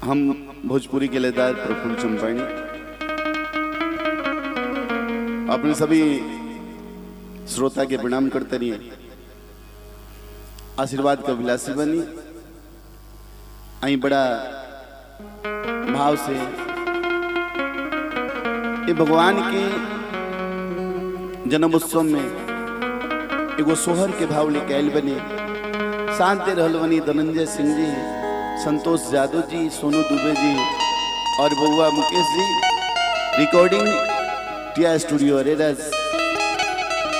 हम भोजपुरी के लेदार प्रफुल्ल चंपाणी अपने सभी श्रोता के प्रणाम करते रहिए, आशीर्वाद का विलासी बनी। आई बड़ा भाव से ये भगवान के जन्म उत्सव में एगो सोहर के भाव लेके आयल बने। शांति रहल बनी धनंजय सिंह जी, संतोष यादव जी, सोनू दुबे जी और बउआ मुकेश जी। रिकॉर्डिंग टिया स्टूडियो रेडस।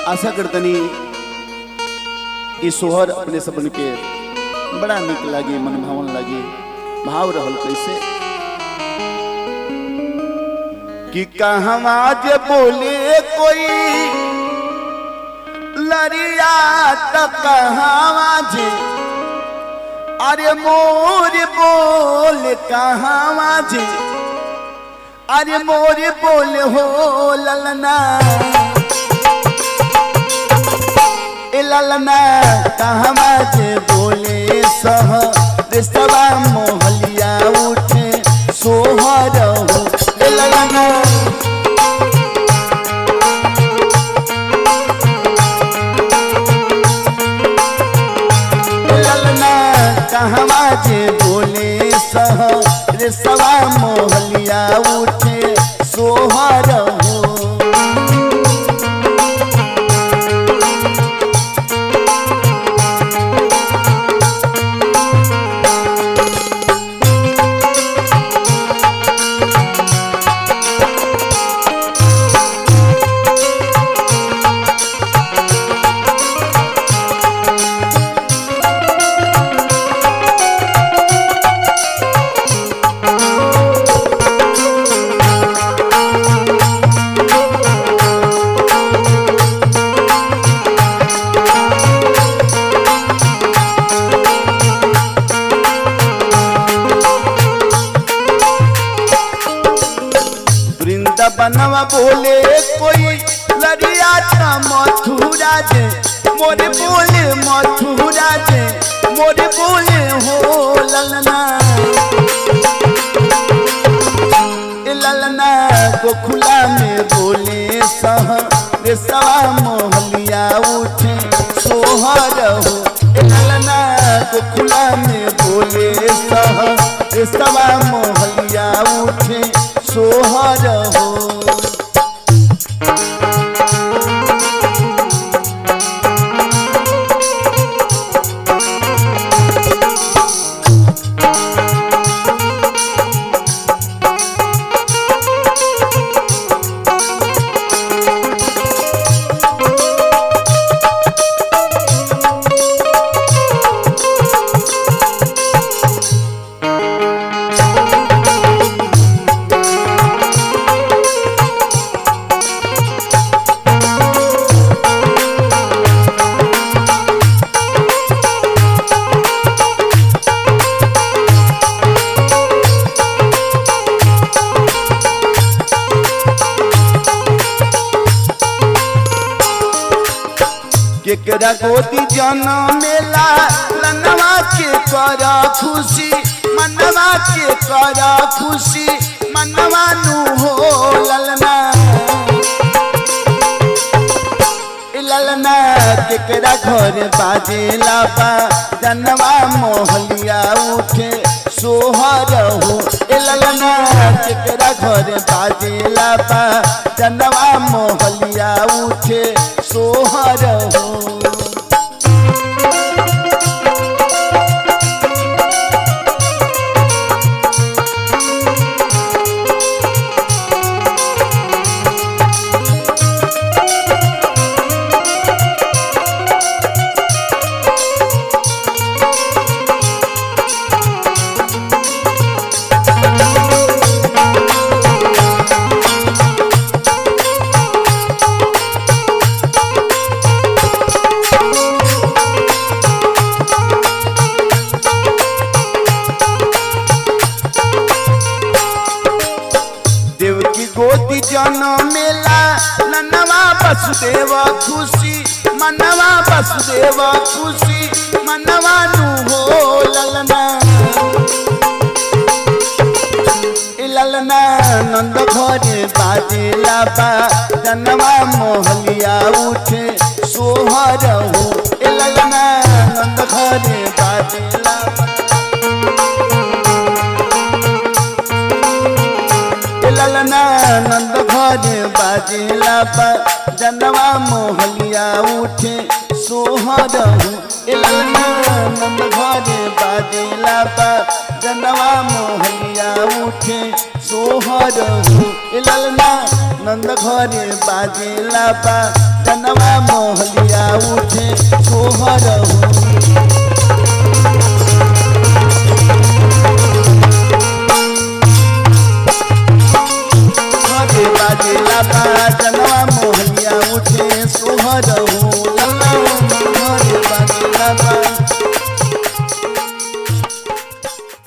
आशा करतनी ये सोहर अपने सबन के बड़ा निक लगे, मनभावन लगे। भाव रहल कैसे कि कहवा जे बोले कोई लरिया तो कहवा जे, अरे मोर बोल कहवा जे, अरे मोर बोल हो ललना, ए ललना कहवा जे बोले सह रिश्तवा मोहलिया उठे सोहर हो ए ललना। कहवा जे बोले सह रिश्तवा मोहलिया उठे सोहर हो। बनवा बोले कोई लरिया था मथुरा जे, मोरे बोले मथुरा जे, मोरे बोले हो ललना, ए ललना गोखुला में बोले सह रिश्तवा मोहलिया उठे सोहर हो। ए ललना गोखुला में बोले सह रिश्तवा मोहलिया उठे सोहर हो। केकरा गोदी जनमेला लनवा के करा खुशी, मनवा के करा खुशी, मनवा नु हो ललना, ए ललना केकरा घर बाजेला बा जनवा मोहलिया उठे सोहर हो। ए ललना केकरा घर बाजेला बा जनवा मोहलिया उठे सोहर हो। गोदी जनमेला ननवा वसुदेव खुशी, मनवा वसुदेव खुशी, मनवा नु हो ललना, ललना नंद घरे बाजेला बा जनवा मोहलिया उठे सोहर हो ललना नंद घरे बाजेला ललना नंद घरे बाजेला बा जनवा मोहलिया उठे सोहर हो ललना नंद घरे बाजेला बा जनवा मोहलिया उठे सोहर हो ललना नंद घरे बाजेला बा जनवा मोहलिया उठे सोहर हो।